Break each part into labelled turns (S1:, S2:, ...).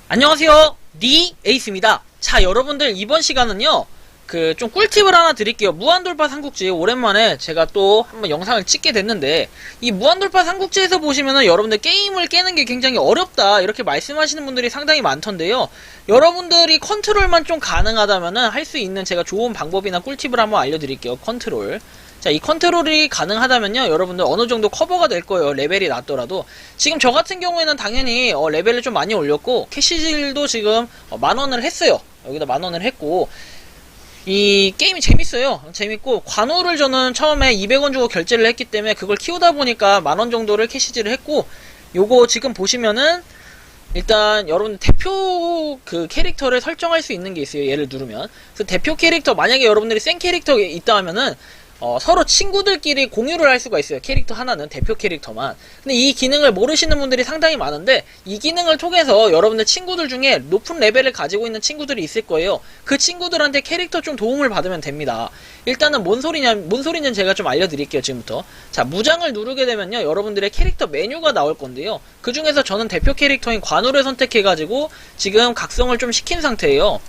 S1: 안녕하세요, 니 에이스입니다. 자, 여러분들 이번 시간은요 좀 꿀팁을 하나 드릴게요. 무한돌파 삼국지 오랜만에 제가 또 한번 영상을 찍게 됐는데, 이 무한돌파 삼국지에서 보시면은 여러분들 게임을 깨는 게 굉장히 어렵다 이렇게 말씀하시는 분들이 상당히 많던데요, 여러분들이 컨트롤만 좀 가능하다면은 할 수 있는 제가 좋은 방법이나 꿀팁을 한번 알려드릴게요. 컨트롤. 자, 이 컨트롤이 가능하다면요, 여러분들 어느 정도 커버가 될 거예요. 레벨이 낮더라도. 지금 저 같은 경우에는 당연히 레벨을 좀 많이 올렸고, 캐시질도 지금 10,000원을 했어요. 여기다 10,000원을 했고, 이 게임이 재밌어요. 재밌고, 관우를 저는 처음에 200원 주고 결제를 했기 때문에 그걸 키우다 보니까 10,000원 정도를 캐시질을 했고, 요거 지금 보시면은 일단 여러분 대표 그 캐릭터를 설정할 수 있는 게 있어요. 얘를 누르면. 그래서 대표 캐릭터, 만약에 여러분들이 센 캐릭터가 있다 하면은 서로 친구들끼리 공유를 할 수가 있어요. 캐릭터 하나는, 대표 캐릭터만. 근데 이 기능을 모르시는 분들이 상당히 많은데, 이 기능을 통해서 여러분들 친구들 중에 높은 레벨을 가지고 있는 친구들이 있을 거예요. 그 친구들한테 캐릭터 좀 도움을 받으면 됩니다. 일단은 뭔 소리는 제가 좀 알려드릴게요. 지금부터. 자, 무장을 누르게 되면요, 여러분들의 캐릭터 메뉴가 나올 건데요, 그 중에서 저는 대표 캐릭터인 관우를 선택해가지고 지금 각성을 좀 시킨 상태예요.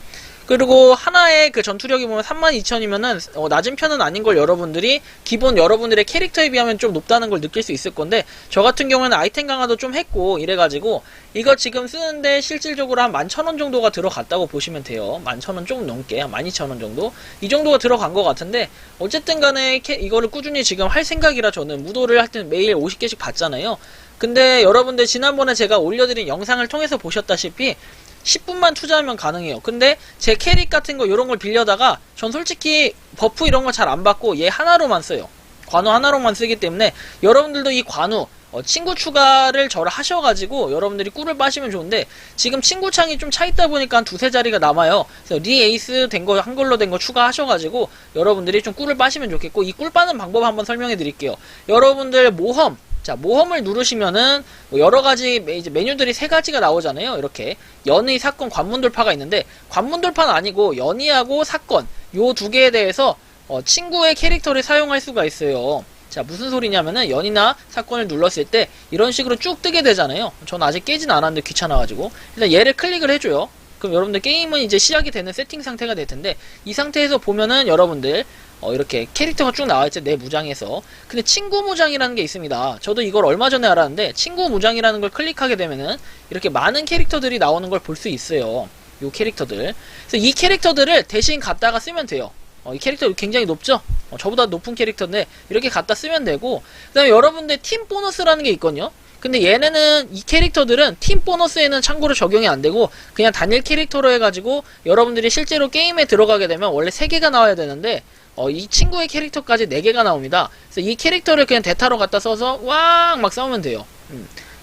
S1: 그리고 하나의 그 전투력이 보면 32,000이면은 낮은 편은 아닌 걸 여러분들이 기본 여러분들의 캐릭터에 비하면 좀 높다는 걸 느낄 수 있을 건데, 저 같은 경우에는 아이템 강화도 좀 했고 이래가지고 이거 지금 쓰는데 실질적으로 한 11,000원 정도가 들어갔다고 보시면 돼요. 11,000원 조금 넘게, 한 12,000원 정도? 이 정도가 들어간 것 같은데, 어쨌든 간에 이거를 꾸준히 지금 할 생각이라, 저는 무도를 할 때는 매일 50개씩 받잖아요. 근데 여러분들 지난번에 제가 올려드린 영상을 통해서 보셨다시피 10분만 투자하면 가능해요. 근데 제 캐릭 같은 거 요런 걸 빌려다가 전 솔직히 버프 이런 거 잘 안 받고 얘 하나로만 써요. 관우 하나로만 쓰기 때문에 여러분들도 이 관우 친구 추가를 저를 하셔가지고 여러분들이 꿀을 빠시면 좋은데, 지금 친구 창이 좀 차있다 보니까 한 두세 자리가 남아요. 그래서 리 에이스 된 거, 한글로 된 거 추가하셔가지고 여러분들이 좀 꿀을 빠시면 좋겠고, 이 꿀 빠는 방법 한번 설명해 드릴게요. 여러분들 모험, 자, 모험을 누르시면은 여러가지 이제 메뉴들이 세 가지가 나오잖아요. 이렇게 연의, 사건, 관문 돌파가 있는데, 관문 돌파는 아니고 연의하고 사건, 요 두 개에 대해서 친구의 캐릭터를 사용할 수가 있어요. 자, 무슨 소리냐면은 연이나 사건을 눌렀을 때 이런 식으로 쭉 뜨게 되잖아요. 전 아직 깨진 않았는데 귀찮아가지고 일단 얘를 클릭을 해줘요. 그럼 여러분들 게임은 이제 시작이 되는 세팅 상태가 될 텐데, 이 상태에서 보면은 여러분들 이렇게 캐릭터가 쭉 나와있죠. 내 무장에서. 근데 친구 무장이라는 게 있습니다. 저도 이걸 얼마 전에 알았는데, 친구 무장이라는 걸 클릭하게 되면은 이렇게 많은 캐릭터들이 나오는 걸 볼 수 있어요. 요 캐릭터들. 그래서 이 캐릭터들을 대신 갖다가 쓰면 돼요. 이 캐릭터 굉장히 높죠? 저보다 높은 캐릭터인데 이렇게 갖다 쓰면 되고, 그 다음에 여러분들 팀 보너스라는 게 있거든요. 근데 얘네는, 이 캐릭터들은 팀 보너스에는 참고로 적용이 안 되고 그냥 단일 캐릭터로 해가지고 여러분들이 실제로 게임에 들어가게 되면 원래 3개가 나와야 되는데 이 친구의 캐릭터까지 4개가 나옵니다. 그래서 이 캐릭터를 그냥 대타로 갖다 써서 왕 막 싸우면 돼요.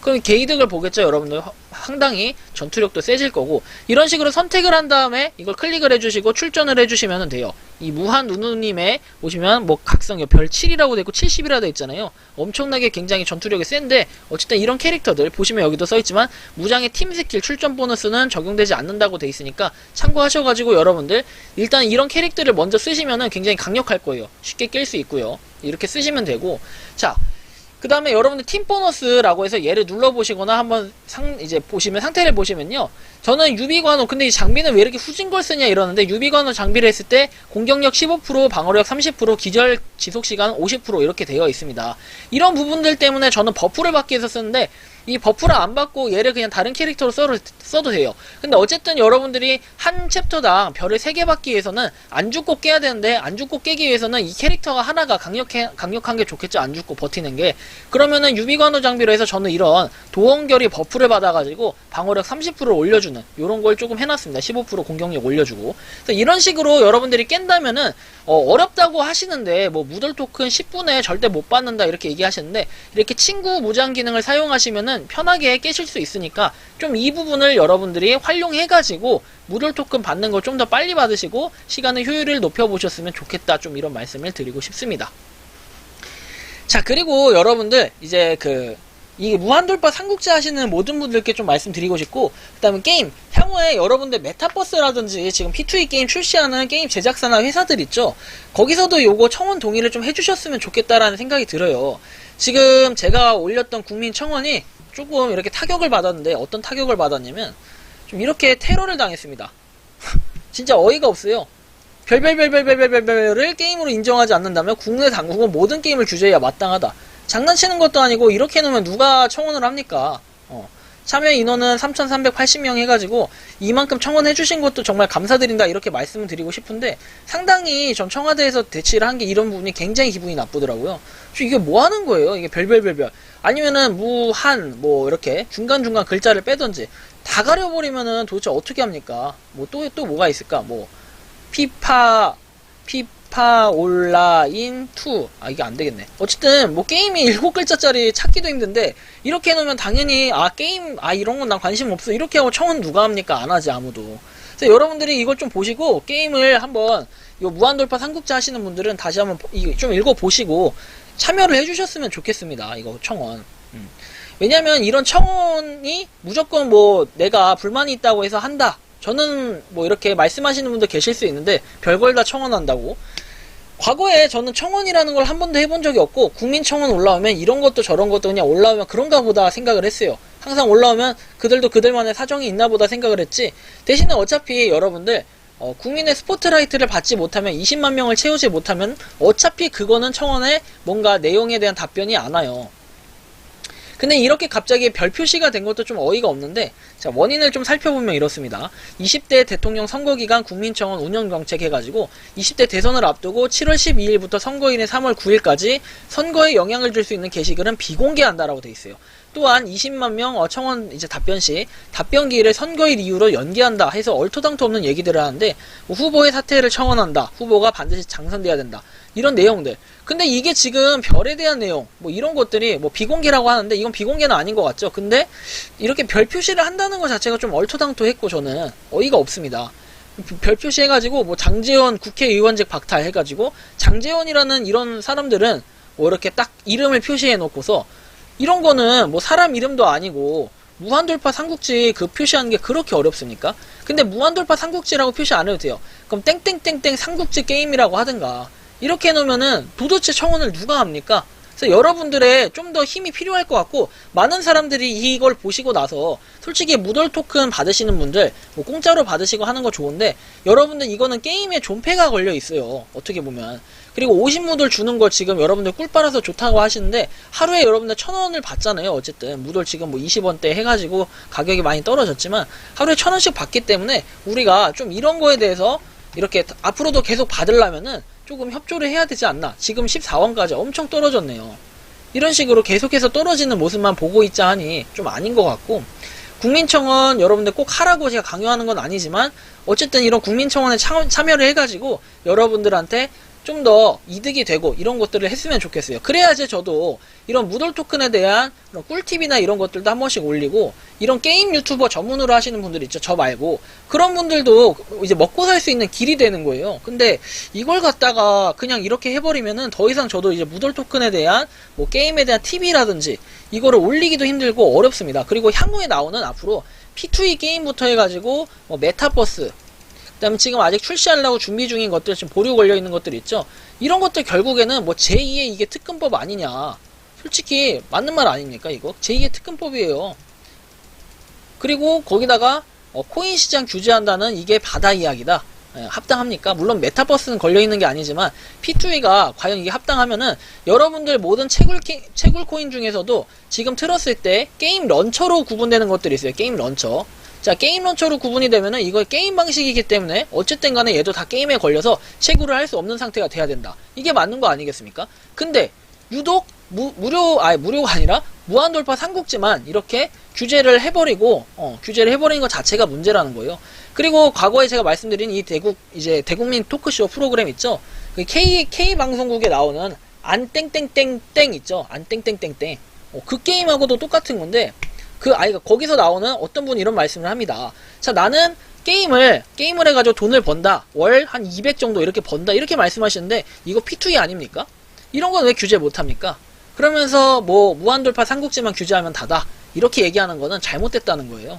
S1: 그럼 개이득을 보겠죠. 여러분들 상당히 전투력도 세질 거고, 이런 식으로 선택을 한 다음에 이걸 클릭을 해주시고 출전을 해주시면 돼요. 이 무한 누누님에 보시면 뭐 각성 별 7이라고 되고 70이라고 돼 있잖아요. 엄청나게 굉장히 전투력이 센데, 어쨌든 이런 캐릭터들 보시면 여기도 써있지만 무장의 팀 스킬 출전 보너스는 적용되지 않는다고 돼 있으니까 참고하셔가지고 여러분들 일단 이런 캐릭터를 먼저 쓰시면은 굉장히 강력할 거예요. 쉽게 깰 수 있고요. 이렇게 쓰시면 되고, 자, 그 다음에 여러분들 팀 보너스라고 해서 얘를 눌러보시거나 한번 이제 보시면, 상태를 보시면요, 저는 유비관우, 근데 이 장비는 왜 이렇게 후진 걸 쓰냐 이러는데, 유비관우 장비를 했을 때 공격력 15%, 방어력 30%, 기절 지속시간 50% 이렇게 되어 있습니다. 이런 부분들 때문에 저는 버프를 받기 위해서 쓰는데, 이 버프를 안 받고 얘를 그냥 다른 캐릭터로 써도 돼요. 근데 어쨌든 여러분들이 한 챕터당 별을 3개 받기 위해서는 안 죽고 깨야 되는데, 안 죽고 깨기 위해서는 이 캐릭터가 하나가 강력한 게 좋겠죠. 안 죽고 버티는 게. 그러면은 유비관우 장비로 해서 저는 이런 도원결이 버프를 받아가지고 방어력 30%를 올려주는 요런 걸 조금 해놨습니다. 15% 공격력 올려주고. 그래서 이런 식으로 여러분들이 깬다면은 어렵다고 하시는데, 뭐 무돌 토큰 10분에 절대 못 받는다 이렇게 얘기하시는데, 이렇게 친구 무장 기능을 사용하시면은 편하게 깨실 수 있으니까 좀 이 부분을 여러분들이 활용해가지고 무돌 토큰 받는 걸 좀 더 빨리 받으시고 시간의 효율을 높여보셨으면 좋겠다, 좀 이런 말씀을 드리고 싶습니다. 자, 그리고 여러분들 이제 이게 무한돌파 삼국지 하시는 모든 분들께 좀 말씀드리고 싶고, 그 다음에 게임 향후에 여러분들 메타버스라든지 지금 P2E 게임 출시하는 게임 제작사나 회사들 있죠, 거기서도 요거 청원 동의를 좀 해주셨으면 좋겠다라는 생각이 들어요. 지금 제가 올렸던 국민청원이 조금 이렇게 타격을 받았는데, 어떤 타격을 받았냐면, 좀 이렇게 테러를 당했습니다. 진짜 어이가 없어요. 별별별별별별별을 게임으로 인정하지 않는다면 국내 당국은 모든 게임을 규제해야 마땅하다. 장난치는 것도 아니고 이렇게 해놓으면 누가 청원을 합니까? 참여 인원은 3,380명 해가지고 이만큼 청원해주신 것도 정말 감사드린다 이렇게 말씀을 드리고 싶은데 상당히 전 청와대에서 대치를 한 게 이런 부분이 굉장히 기분이 나쁘더라고요. 이게 뭐 하는 거예요? 이게 별별별별 아니면은 무한 뭐 이렇게 중간중간 글자를 빼던지 다 가려버리면은 도대체 어떻게 합니까? 뭐 또 뭐가 있을까? 뭐 피파 온라인 2 이게 안되겠네. 어쨌든 뭐 게임이 7글자짜리 찾기도 힘든데 이렇게 해놓으면 당연히 게임 이런 건 난 관심 없어 이렇게 하고 청원 누가 합니까? 안 하지 아무도. 그래서 여러분들이 이걸 좀 보시고 게임을 한번 요 무한돌파 삼국지 하시는 분들은 다시 한번 좀 읽어보시고 참여를 해주셨으면 좋겠습니다. 이거 청원. 왜냐면 이런 청원이 무조건 뭐 내가 불만이 있다고 해서 한다. 저는 뭐 이렇게 말씀하시는 분들 계실 수 있는데 별걸 다 청원한다고. 과거에 저는 청원이라는 걸 한 번도 해본 적이 없고 국민청원 올라오면 이런 것도 저런 것도 그냥 올라오면 그런가 보다 생각을 했어요. 항상 올라오면 그들도 그들만의 사정이 있나 보다 생각을 했지. 대신에 어차피 여러분들 국민의 스포트라이트를 받지 못하면 20만 명을 채우지 못하면 어차피 그거는 청원에 뭔가 내용에 대한 답변이 안 와요. 근데 이렇게 갑자기 별 표시가 된 것도 좀 어이가 없는데 자 원인을 좀 살펴보면 이렇습니다. 20대 대통령 선거기간 국민청원 운영정책 해가지고 20대 대선을 앞두고 7월 12일부터 선거일인 3월 9일까지 선거에 영향을 줄 수 있는 게시글은 비공개한다라고 돼 있어요. 또한 20만 명 청원 이제 답변 시 답변 기일을 선거일 이후로 연기한다 해서 얼토당토 없는 얘기들을 하는데 뭐 후보의 사퇴를 청원한다. 후보가 반드시 당선돼야 된다. 이런 내용들. 근데 이게 지금 별에 대한 내용 뭐 이런 것들이 뭐 비공개라고 하는데 이건 비공개는 아닌 것 같죠. 근데 이렇게 별 표시를 한다는 것 자체가 좀 얼토당토했고 저는 어이가 없습니다. 별 표시해가지고 뭐 장제원 국회의원직 박탈해가지고 장제원이라는 이런 사람들은 뭐 이렇게 딱 이름을 표시해놓고서 이런 거는 뭐 사람 이름도 아니고 무한돌파 삼국지 그 표시하는 게 그렇게 어렵습니까? 근데 무한돌파 삼국지라고 표시 안 해도 돼요. 그럼 땡땡땡땡 삼국지 게임이라고 하든가 이렇게 해놓으면은 도대체 청원을 누가 합니까? 그래서 여러분들의 좀 더 힘이 필요할 것 같고 많은 사람들이 이걸 보시고 나서 솔직히 무돌 토큰 받으시는 분들 뭐 공짜로 받으시고 하는 거 좋은데 여러분들 이거는 게임에 존폐가 걸려 있어요. 어떻게 보면. 그리고 50무돌 주는 걸 지금 여러분들 꿀 빨아서 좋다고 하시는데 하루에 여러분들 1,000원을 받잖아요. 어쨌든 무돌 지금 뭐 20원대 해가지고 가격이 많이 떨어졌지만 하루에 1,000원씩 받기 때문에 우리가 좀 이런 거에 대해서 이렇게 앞으로도 계속 받으려면은 조금 협조를 해야 되지 않나. 지금 14원까지 엄청 떨어졌네요. 이런 식으로 계속해서 떨어지는 모습만 보고 있자 하니 좀 아닌 것 같고 국민청원 여러분들 꼭 하라고 제가 강요하는 건 아니지만 어쨌든 이런 국민청원에 참여를 해가지고 여러분들한테 좀 더 이득이 되고 이런 것들을 했으면 좋겠어요. 그래야지 저도 이런 무돌 토큰에 대한 꿀팁이나 이런 것들도 한 번씩 올리고 이런 게임 유튜버 전문으로 하시는 분들 있죠. 저 말고 그런 분들도 이제 먹고 살 수 있는 길이 되는 거예요. 근데 이걸 갖다가 그냥 이렇게 해버리면은 더 이상 저도 이제 무돌 토큰에 대한 뭐 게임에 대한 팁이라든지 이거를 올리기도 힘들고 어렵습니다. 그리고 향후에 나오는 앞으로 P2E 게임부터 해가지고 뭐 메타버스 그 다음에 지금 아직 출시하려고 준비 중인 것들 지금 보류 걸려있는 것들 있죠. 이런 것들 결국에는 뭐 제2의 이게 특근법 아니냐. 솔직히 맞는 말 아닙니까 이거? 제2의 특근법이에요. 그리고 거기다가 코인 시장 규제한다는 이게 바다 이야기다. 합당합니까? 물론 메타버스는 걸려있는 게 아니지만 P2E가 과연 이게 합당하면은 여러분들 모든 채굴 코인 중에서도 지금 틀었을 때 게임 런처로 구분되는 것들이 있어요. 게임 런처. 자, 게임 런처로 구분이 되면은 이거 게임 방식이기 때문에 어쨌든 간에 얘도 다 게임에 걸려서 채굴을 할 수 없는 상태가 돼야 된다. 이게 맞는 거 아니겠습니까? 근데 유독 무료가 아니라 무한돌파 삼국지만 이렇게 규제를 해버리고 규제를 해버리는 것 자체가 문제라는 거예요. 그리고 과거에 제가 말씀드린 이 대국민 토크쇼 프로그램 있죠. 그 K 방송국에 나오는 안땡땡땡땡 있죠. 안땡땡땡땡. 그 게임하고도 똑같은 건데 거기서 나오는 어떤 분이 이런 말씀을 합니다. 자, 나는 게임을 해가지고 돈을 번다. 월 한 200 정도 이렇게 번다. 이렇게 말씀하시는데, 이거 P2E 아닙니까? 이런 건 왜 규제 못합니까? 그러면서 뭐, 무한돌파 삼국지만 규제하면 다다. 이렇게 얘기하는 거는 잘못됐다는 거예요.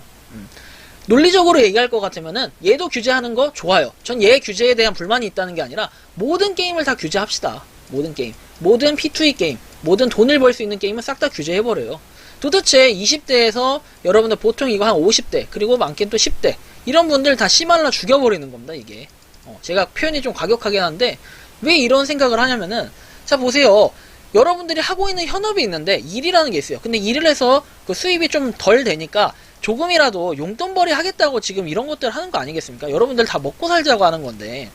S1: 논리적으로 얘기할 것 같으면은, 얘도 규제하는 거 좋아요. 전 얘 규제에 대한 불만이 있다는 게 아니라, 모든 게임을 다 규제합시다. 모든 게임. 모든 P2E 게임. 모든 돈을 벌 수 있는 게임은 싹 다 규제해버려요. 도대체 20대에서 여러분들 보통 이거 한 50대 그리고 많게는 또 10대 이런 분들 다 씨말라 죽여버리는 겁니다. 이게 제가 표현이 좀 과격하긴 한데 왜 이런 생각을 하냐면은 자 보세요. 여러분들이 하고 있는 현업이 있는데 일이라는 게 있어요. 근데 일을 해서 그 수입이 좀 덜 되니까 조금이라도 용돈벌이 하겠다고 지금 이런 것들 하는 거 아니겠습니까? 여러분들 다 먹고 살자고 하는 건데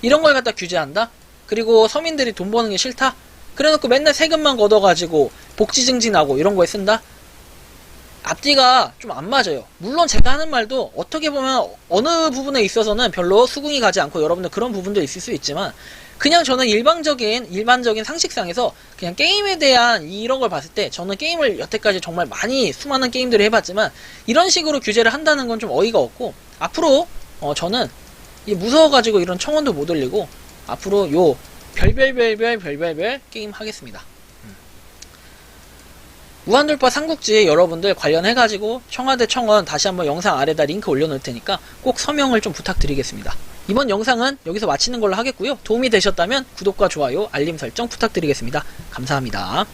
S1: 이런 걸 갖다 규제한다? 그리고 서민들이 돈 버는 게 싫다? 그래놓고 맨날 세금만 걷어가지고 복지 증진하고 이런 거에 쓴다? 앞뒤가 좀 안 맞아요. 물론 제가 하는 말도 어떻게 보면 어느 부분에 있어서는 별로 수긍이 가지 않고 여러분들 그런 부분도 있을 수 있지만 그냥 저는 일반적인 상식상에서 그냥 게임에 대한 이런 걸 봤을 때 저는 게임을 여태까지 정말 많이 수많은 게임들을 해봤지만 이런 식으로 규제를 한다는 건 좀 어이가 없고 앞으로 저는 무서워가지고 이런 청원도 못 올리고 앞으로 요 별별별 게임 하겠습니다. 무한돌파 삼국지 여러분들 관련해가지고 청와대 청원 다시 한번 영상 아래다 링크 올려놓을 테니까 꼭 서명을 좀 부탁드리겠습니다. 이번 영상은 여기서 마치는 걸로 하겠고요. 도움이 되셨다면 구독과 좋아요, 알림 설정 부탁드리겠습니다. 감사합니다.